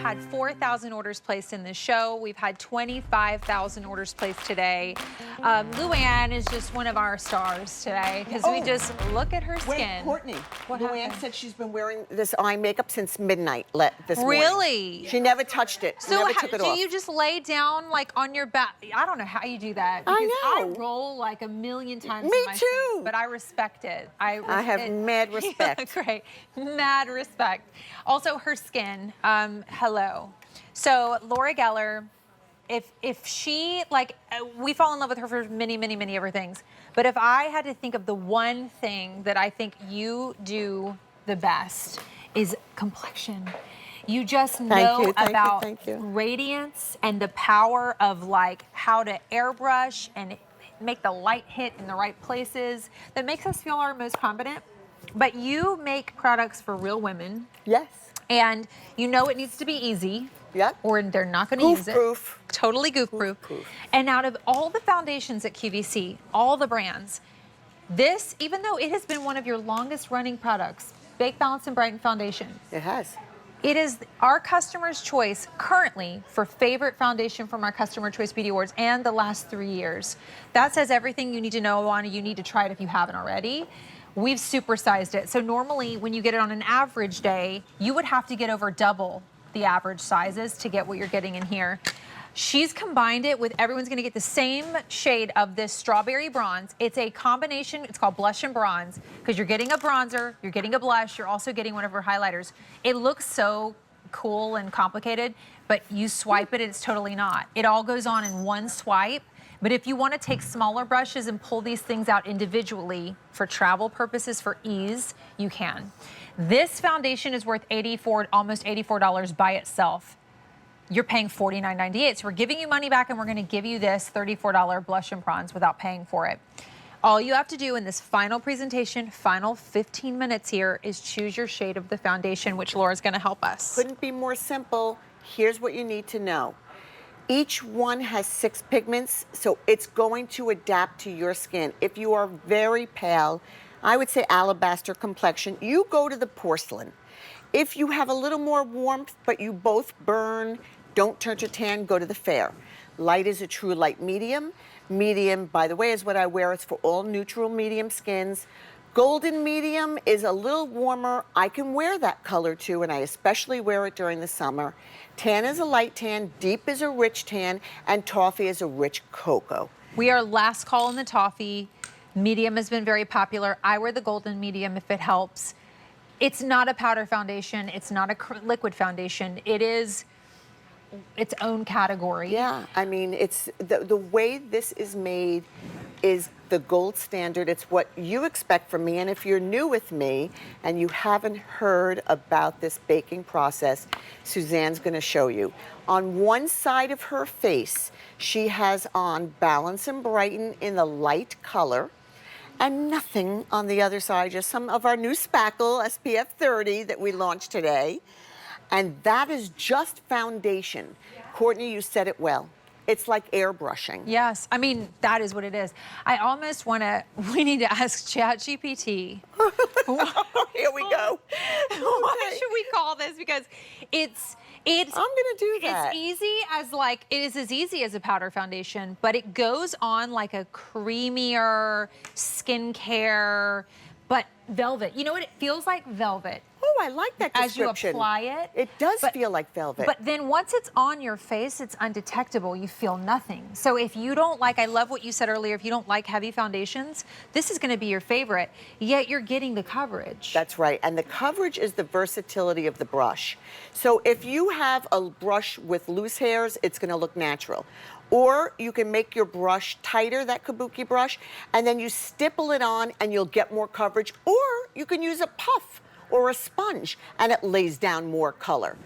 had 4,000 orders placed in this show. We've had 25,000 orders placed today. Luann is just one of our stars today because we just look at her skin. Wait, Courtney. What Luann happened? said she's been wearing this eye makeup since midnight this morning. Really? She never touched it. So never took it do off. you just lay down like on your back? I don't know how you do that. I Because know. I roll like a million times. Me in my too. sleep, but I respect it. I have mad respect. Great, mad respect. Also, her skin. Hello. So Laura Geller, if she we fall in love with her for many, many, many other things. But if I had to think of the one thing that I think you do the best is complexion. You just know about radiance and the power of like how to airbrush and make the light hit in the right places. That makes us feel our most confident. But you make products for real women. Yes. And you know it needs to be easy. Yep. Or they're not going to use it. Goof-proof. Totally goof-proof. And out of all the foundations at QVC, all the brands, this, even though it has been one of your longest running products, Baked Balance-n-Brighten Foundation. It has. It is our customer's choice currently for favorite foundation from our Customer Choice Beauty Awards and the last 3 years. That says everything you need to know on it. You need to try it if you haven't already. We've supersized it. So normally when you get it on an average day, you would have to get over double the average sizes to get what you're getting in here. She's combined it with, everyone's gonna get the same shade of this strawberry bronze. It's a combination, it's called blush and bronze, because you're getting a bronzer, you're getting a blush, you're also getting one of her highlighters. It looks so cool and complicated, but you swipe it, it's totally not. It all goes on in one swipe. But if you want to take smaller brushes and pull these things out individually for travel purposes, for ease, you can. This foundation is worth almost $84 by itself. You're paying $49.98. So we're giving you money back and we're going to give you this $34 blush and bronze without paying for it. All you have to do in this final presentation, final 15 minutes here, is choose your shade of the foundation, which Laura's going to help us. Couldn't be more simple. Here's what you need to know. Each one has 6 pigments, so it's going to adapt to your skin. If you are very pale, I would say alabaster complexion, you go to the porcelain. If you have a little more warmth, but you both burn, don't turn to tan, go to the fair. Light is a true light medium. Medium, by the way, is what I wear. It's for all neutral medium skins. Golden medium is a little warmer. I can wear that color too, and I especially wear it during the summer. Tan is a light tan, deep is a rich tan, and toffee is a rich cocoa. We are last call in the toffee. Medium has been very popular. I wear the golden medium if it helps. It's not a powder foundation. It's not a liquid foundation. It is its own category. Yeah, I mean, it's the way this is made is the gold standard. It's what you expect from me. And if you're new with me and you haven't heard about this baking process, Suzanne's going to show you. On one side of her face, she has on Balance-n-Brighten in the light color, and nothing on the other side, just some of our new spackle, SPF 30, that we launched today. And that is just foundation. Courtney, you said it well. It's like airbrushing. Yes, I mean, that is what it is. I almost want to, we need to ask ChatGPT. Here we go. What should we call this? Because it's I'm gonna do that. It's easy as it is as easy as a powder foundation, but it goes on like a creamier skincare, but velvet. You know what? It feels like velvet. Oh, I like that description. As you apply it. It does feel like velvet. But then once it's on your face, it's undetectable. You feel nothing. So if you don't like, I love what you said earlier, if you don't like heavy foundations, this is gonna be your favorite, yet you're getting the coverage. That's right, and the coverage is the versatility of the brush. So if you have a brush with loose hairs, it's gonna look natural. Or you can make your brush tighter, that Kabuki brush, and then you stipple it on and you'll get more coverage. Or you can use a puff or a sponge, and it lays down more color.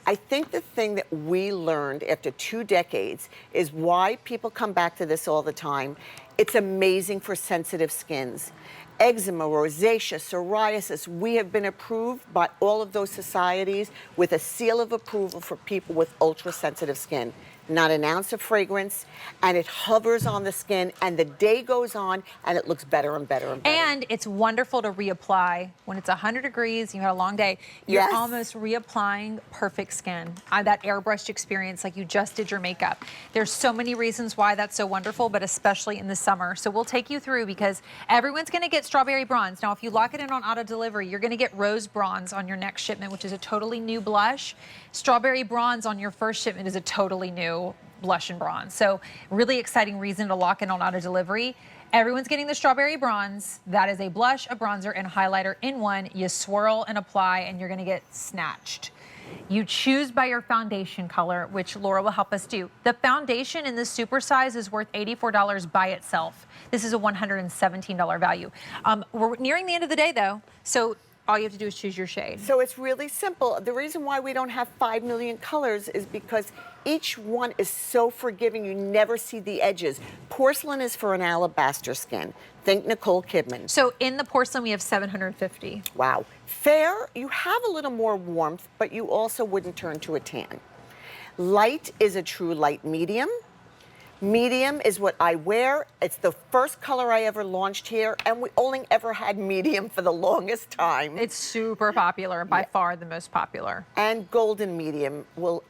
I think the thing that we learned after 2 decades is why people come back to this all the time It's amazing for sensitive skins. Eczema, rosacea, psoriasis, we have been approved by all of those societies with a seal of approval for people with ultra-sensitive skin. Not an ounce of fragrance, and it hovers on the skin, and the day goes on, and it looks better and better and better. And it's wonderful to reapply when it's 100 degrees, you had a long day, you're Yes. almost reapplying perfect skin. That airbrushed experience like you just did your makeup. There's so many reasons why that's so wonderful, but especially in the summer. So we'll take you through because everyone's gonna get strawberry bronze. Now, if you lock it in on auto delivery, you're gonna get rose bronze on your next shipment, which is a totally new blush. Strawberry bronze on your first shipment is a totally new blush and bronze. So really exciting reason to lock in on auto delivery. Everyone's getting the strawberry bronze. That is a blush, a bronzer, and a highlighter in one. You swirl and apply, and you're gonna get snatched. You choose by your foundation color, which Laura will help us do. The foundation in the super size is worth $84 by itself. This is a $117 value. We're nearing the end of the day though, so all you have to do is choose your shade. So it's really simple. The reason why we don't have 5 million colors is because each one is so forgiving, you never see the edges. Porcelain is for an alabaster skin. Think Nicole Kidman. So in the porcelain, we have 750. Wow. Fair, you have a little more warmth, but you also wouldn't turn to a tan. Light is a true light medium. Medium is what I wear. It's the first color I ever launched here, and we only ever had medium for the longest time. It's super popular, by far the most popular. And golden medium. Our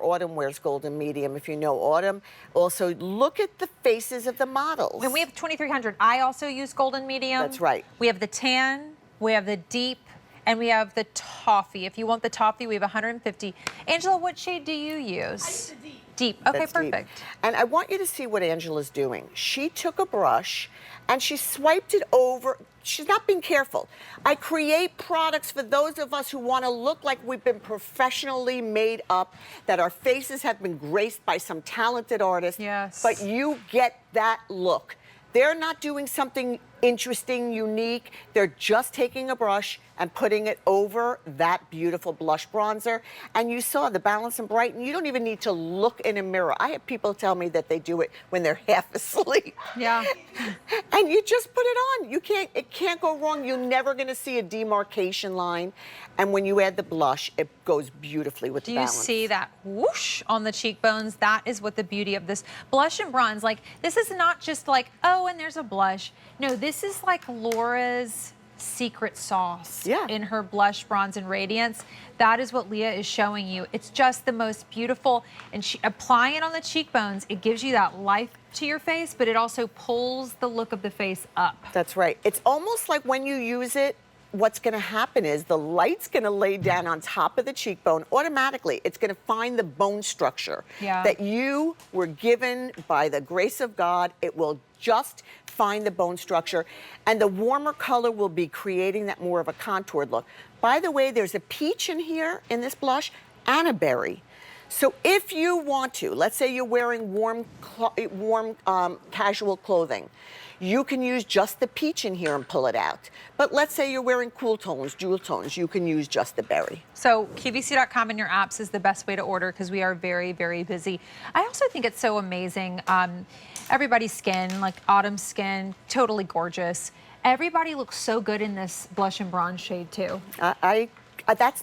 autumn wears golden medium, if you know autumn. Also, look at the faces of the models. And we have 2300. I also use golden medium. That's right. We have the tan, we have the deep, and we have the toffee. If you want the toffee, we have 150. Angela, what shade do you use? I use the deep. Deep. Okay, That's deep. perfect. And I want you to see what Angela's doing. She took a brush and she swiped it over. She's not being careful. I create products for those of us who want to look like we've been professionally made up, that our faces have been graced by some talented artist. Yes. But you get that look. They're not doing something interesting, unique. They're just taking a brush and putting it over that beautiful blush bronzer. And you saw the Balance-n-Brighten. You don't even need to look in a mirror. I have people tell me that they do it when they're half asleep. Yeah. And you just put it on. It can't go wrong. You're never gonna see a demarcation line. And when you add the blush, it goes beautifully with the Do you balance. see that whoosh on the cheekbones? That is what the beauty of this blush and bronze, like this is not just like, oh, and there's a blush. No, this is like Laura's secret sauce in her blush, bronze, and radiance. That is what Leah is showing you. It's just the most beautiful, and applying it on the cheekbones, it gives you that life to your face, but it also pulls the look of the face up. That's right. It's almost like when you use it, what's going to happen is the light's going to lay down on top of the cheekbone automatically. It's going to find the bone structure that you were given by the grace of God. It will just find the bone structure, and the warmer color will be creating that more of a contoured look. By the way, there's a peach in here in this blush and a berry. So if you want to, let's say you're wearing warm casual clothing, you can use just the peach in here and pull it out. But let's say you're wearing cool tones, jewel tones, you can use just the berry. So QVC.com in your apps is the best way to order because we are very, very busy. I also think it's so amazing. Everybody's skin, like autumn skin, totally gorgeous. Everybody looks so good in this blush and bronze shade too.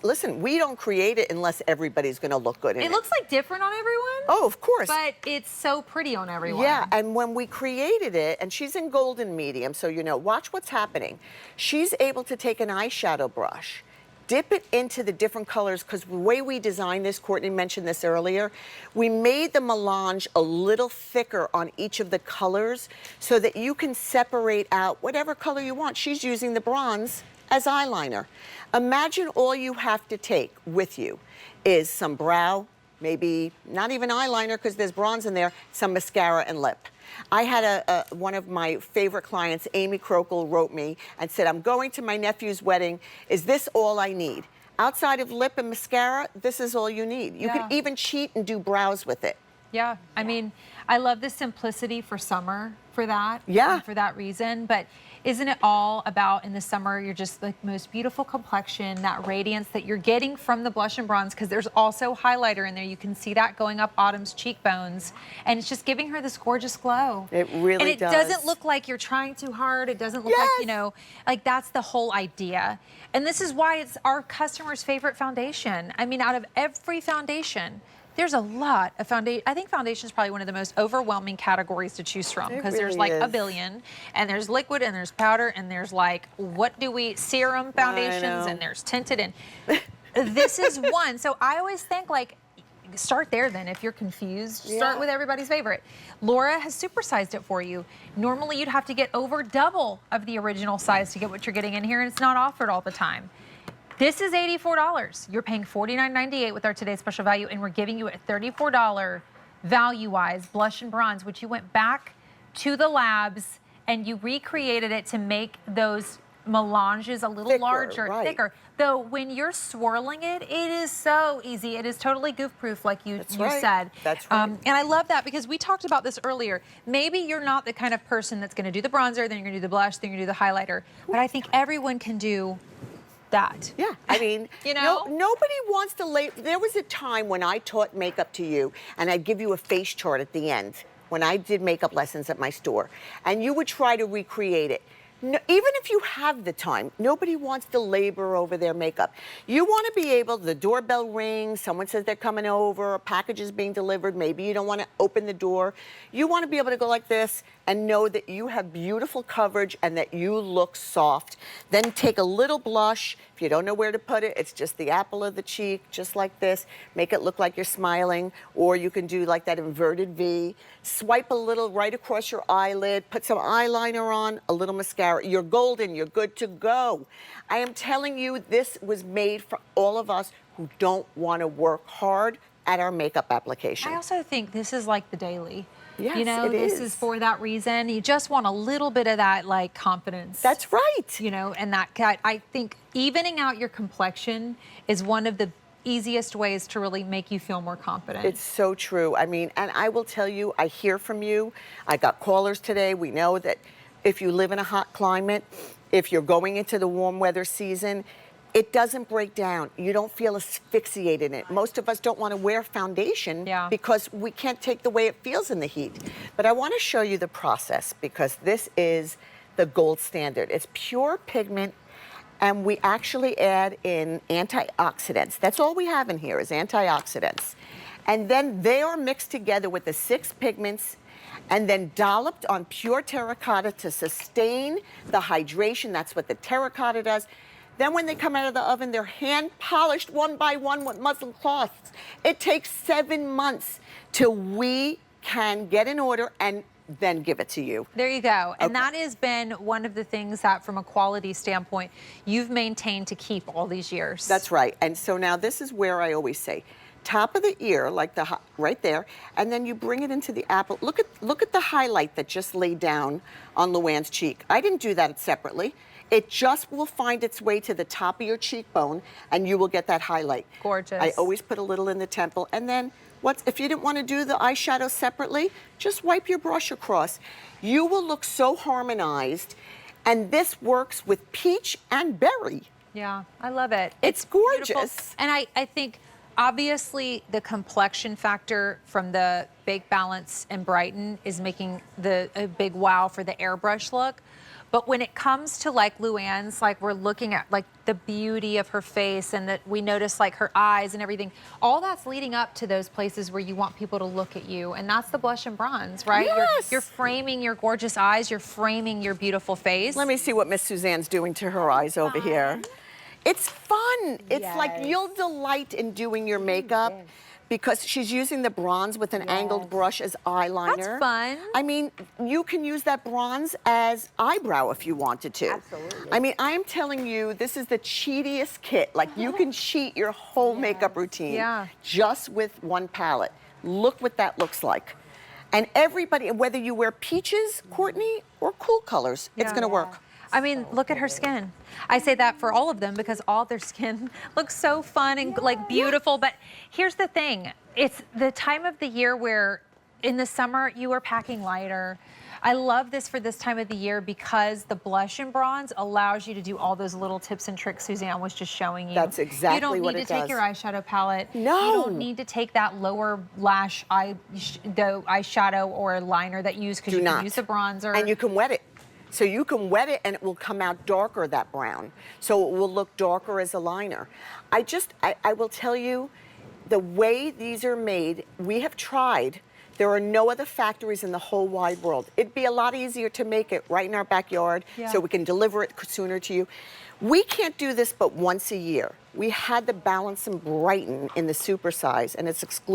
Listen, we don't create it unless everybody's gonna look good in it. It looks like different on everyone. Oh, of course. But it's so pretty on everyone. Yeah, and when we created it, and she's in golden medium, so you know, watch what's happening. She's able to take an eyeshadow brush, dip it into the different colors, because the way we designed this, Courtney mentioned this earlier, we made the melange a little thicker on each of the colors so that you can separate out whatever color you want. She's using the bronze as eyeliner. Imagine all you have to take with you is some brow, maybe not even eyeliner because there's bronze in there, some mascara and lip. I had one of my favorite clients, Amy Crokel, wrote me and said, I'm going to my nephew's wedding. Is this all I need? Outside of lip and mascara, this is all you need. You can even cheat and do brows with it. Yeah, I mean, I love the simplicity for summer for that. Yeah. And for that reason, but Isn't it all about in the summer, you're just the most beautiful complexion, that radiance that you're getting from the blush and bronze, because there's also highlighter in there. You can see that going up Autumn's cheekbones, and it's just giving her this gorgeous glow. It really and it does. doesn't look like you're trying too hard. It doesn't look like, you know, like that's the whole idea. And this is why it's our customer's favorite foundation. I mean, out of every foundation, there's a lot of foundation. I think foundation is probably one of the most overwhelming categories to choose from, because there's like a billion, and there's liquid, and there's powder, and there's like, what do we, serum foundations, and there's tinted, and this is one. So I always think, like, start there then. If you're confused, start with everybody's favorite. Laura has supersized it for you. Normally you'd have to get over double of the original size to get what you're getting in here, and it's not offered all the time. This is $84. You're paying $49.98 with our today's special value, and we're giving you a $34 value-wise blush and bronze, which you went back to the labs and you recreated it to make those melanges a little larger, thicker. Though when you're swirling it, it is so easy. It is totally goof-proof, like you said. That's right. And I love that, because we talked about this earlier. Maybe you're not the kind of person that's going to do the bronzer, then you're going to do the blush, then you're going to do the highlighter. But I think everyone can do that. Yeah, I mean, you know, nobody wants to lay. There was a time when I taught makeup to you, and I'd give you a face chart at the end when I did makeup lessons at my store, and you would try to recreate it. No, even if you have the time, nobody wants to labor over their makeup. You want to be able, the doorbell rings, someone says they're coming over, a package is being delivered, maybe you don't want to open the door. You want to be able to go like this and know that you have beautiful coverage and that you look soft. Then take a little blush. If you don't know where to put it, it's just the apple of the cheek, just like this. Make it look like you're smiling, or you can do like that inverted V. Swipe a little right across your eyelid, put some eyeliner on, a little mascara. You're golden, you're good to go. I am telling you, this was made for all of us who don't want to work hard at our makeup application. I also think this is like the daily. Yes, you know, this is for that reason. You just want a little bit of that, like, confidence. That's right. You know, and that, I think evening out your complexion is one of the easiest ways to really make you feel more confident. It's so true. I mean, and I will tell you, I hear from you. I got callers today. We know that if you live in a hot climate, if you're going into the warm weather season, it doesn't break down. You don't feel asphyxiated in it. Most of us don't want to wear foundation because we can't take the way it feels in the heat. But I want to show you the process, because this is the gold standard. It's pure pigment, and we actually add in antioxidants. That's all we have in here is antioxidants. And then they are mixed together with the 6 pigments and then dolloped on pure terracotta to sustain the hydration. That's what the terracotta does. Then when they come out of the oven, they're hand polished one by one with muslin cloths. It takes 7 months till we can get an order and then give it to you. There you go. And that has been one of the things that, from a quality standpoint, you've maintained to keep all these years. That's right. And so now this is where I always say, top of the ear, like the right there, and then you bring it into the apple. Look at the highlight that just laid down on Luann's cheek. I didn't do that separately. It just will find its way to the top of your cheekbone, and you will get that highlight. Gorgeous. I always put a little in the temple, and then if you didn't want to do the eyeshadow separately, just wipe your brush across. You will look so harmonized, and this works with peach and berry. Yeah, I love it. It's gorgeous. Beautiful. And I think, obviously, the complexion factor from the Baked Balance-n-Brighten is making a big wow for the airbrush look. But when it comes to like Luann's, like we're looking at like the beauty of her face, and that we notice like her eyes and everything, all that's leading up to those places where you want people to look at you. And that's the blush and bronze, right? Yes. You're framing your gorgeous eyes, you're framing your beautiful face. Let me see what Miss Suzanne's doing to her eyes over here. It's fun. It's like you'll delight in doing your makeup. Because she's using the bronze with an angled brush as eyeliner. That's fun. I mean, you can use that bronze as eyebrow if you wanted to. Absolutely. I mean, I'm telling you, this is the cheatiest kit. Like, you can cheat your whole makeup routine just with one palette. Look what that looks like. And everybody, whether you wear peaches, Courtney, or cool colors, it's going to work. I mean, look at her skin. I say that for all of them because all their skin looks so fun and like beautiful. But here's the thing. It's the time of the year where in the summer you are packing lighter. I love this for this time of the year because the blush and bronze allows you to do all those little tips and tricks Suzanne was just showing you. That's exactly what it You don't need to take does. your eyeshadow palette. No. You don't need to take that lower lash eyeshadow or liner that you use because Do you not. can use the bronzer. And you can wet it. So you can wet it and it will come out darker, that brown. So it will look darker as a liner. I will tell you, the way these are made, we have tried. There are no other factories in the whole wide world. It'd be a lot easier to make it right in our backyard so we can deliver it sooner to you. We can't do this but once a year. We had the Balance-n-Brighten in the super size, and it's exclusive